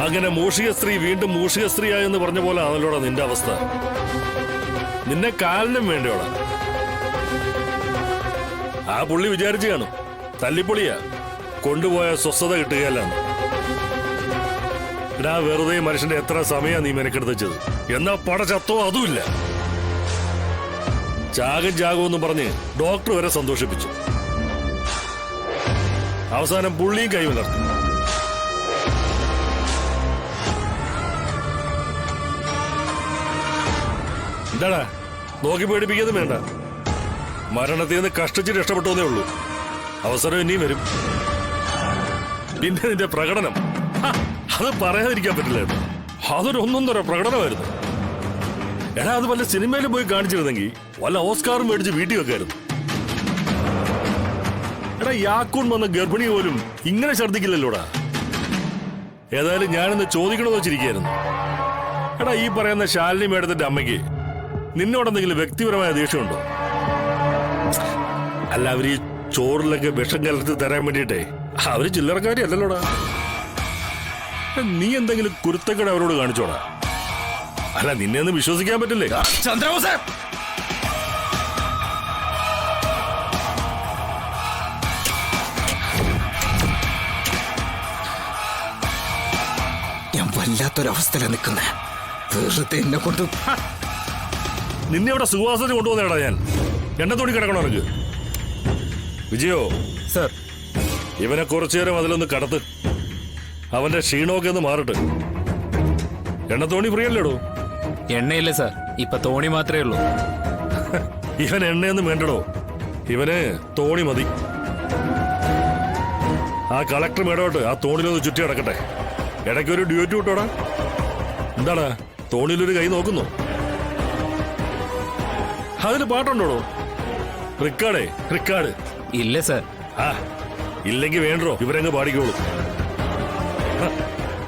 അങ്ങനെ മൂഷിക സ്ത്രീ വീണ്ടും മൂഷിക സ്ത്രീയായെന്ന് പറഞ്ഞ പോലെ ആണല്ലോടാ നിന്റെ അവസ്ഥ. നിന്നെ കാലിനും വേണ്ടിയോടാ. ആ പുള്ളി വിചാരിച്ചു കാണും തല്ലിപ്പൊളിയാ, കൊണ്ടുപോയ സ്വസ്ഥത കിട്ടുകയല്ലാന്ന്. ഇടാ വെറുതെ മനുഷ്യന്റെ എത്ര സമയം നീ മെനക്കെടുത്തത്. എന്നാ പടച്ചത്തോ അതുമില്ല. ചാകുമെന്ന് പറഞ്ഞ് ഡോക്ടർ വരെ സന്തോഷിപ്പിച്ചു. അവസാനം പുള്ളിയും കൈമലർത്തി. എന്താടാ നോക്കി പേടിപ്പിക്കുന്നത് വേണ്ട. മരണത്തിൽ നിന്ന് കഷ്ടിച്ച് രക്ഷപ്പെട്ടോന്നേ ഉള്ളൂ. അവസരം ഇനിയും വരും. പിന്നെ നിന്റെ പ്രകടനം അത് പറയാതിരിക്കാൻ പറ്റില്ല. അതൊരു ഒന്നൊന്നര പ്രകടനമായിരുന്നു. എടാ അത് വല്ല സിനിമയിലും പോയി കാണിച്ചിരുന്നെങ്കിൽ വല്ല ഓസ്കാറും മേടിച്ച് വീട്ടിൽ വെക്കായിരുന്നു. എടാ യാക്കൂൺ വന്ന ഗർഭിണി പോലും ഇങ്ങനെ ഛർദ്ദിക്കില്ലല്ലോടാ. ഏതായാലും ഞാനിന്ന് ചോദിക്കണമെന്ന് വെച്ചിരിക്കുകയായിരുന്നു. എടാ ഈ പറയുന്ന ശാലിനി മേഡത്തിന്റെ അമ്മയ്ക്ക് നിന്നോടെന്തെങ്കിലും വ്യക്തിപരമായ ദേഷ്യമുണ്ടോ? അല്ല അവര് ഈ ചോറിലൊക്കെ വിഷം കലർത്തി തരാൻ വേണ്ടിയിട്ടേ അവര് ചില്ലറക്കാരി അല്ലല്ലോടാ. നീ എന്തെങ്കിലും കുരുത്തക്കേട് അവരോട് കാണിച്ചോടാ. അല്ല നിന്നെ ഒന്നും വിശ്വസിക്കാൻ പറ്റില്ലേ? ചന്ദ്രബോസ്, ഞാൻ വല്ലാത്തൊരവസ്ഥയിലാണ് നിൽക്കുന്നത്. വെറുതെ എന്നെ കൊണ്ട് നിന്നെ ഇവിടെ സുവാസന കൊണ്ടുവന്നേടാ ഞാൻ. എണ്ണ തോണി കിടക്കണോ എനിക്ക്? വിജയോ സർ, ഇവനെ കുറച്ചു നേരം അതിലൊന്ന് കടത്ത്. അവന്റെ ക്ഷീണമൊക്കെ ഒന്ന് മാറട്ടെ. എണ്ണ തോണി ഫ്രീയല്ലേടോ? എണ്ണയില്ല സാർ, ഇപ്പൊ തോണി മാത്രമേ ഉള്ളൂ. ഇവൻ എണ്ണയൊന്നും വേണ്ടടോ, ഇവന് തോണി മതി. ആ കളക്ടർ മേടോട്ട് ആ തോണിലൊന്ന് ചുറ്റി കിടക്കട്ടെ. ഇടയ്ക്കൊരു ഡ്യൂറ്റി വിട്ടോടാ. എന്താടാ തോണിയിലൊരു കൈ നോക്കുന്നു? അതിന് പാട്ടുണ്ടോടോ? റിക്കാർഡ് ഇല്ല സാർ. ആ ഇല്ലെങ്കിൽ വേണ്ടോ, ഇവരങ്ങ് പാടിക്കോളൂ.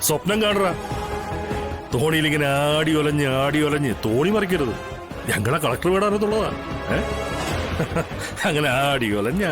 സ്വപ്നം കാണുക. തോണിയിലിങ്ങനെ ആടി ഒലഞ്ഞ് തോണി മറിക്കരുത്. ഞങ്ങളെ കളക്ടർ വീടാനത്തുള്ളതാ. അങ്ങനെ ആടി ഒലഞ്ഞ്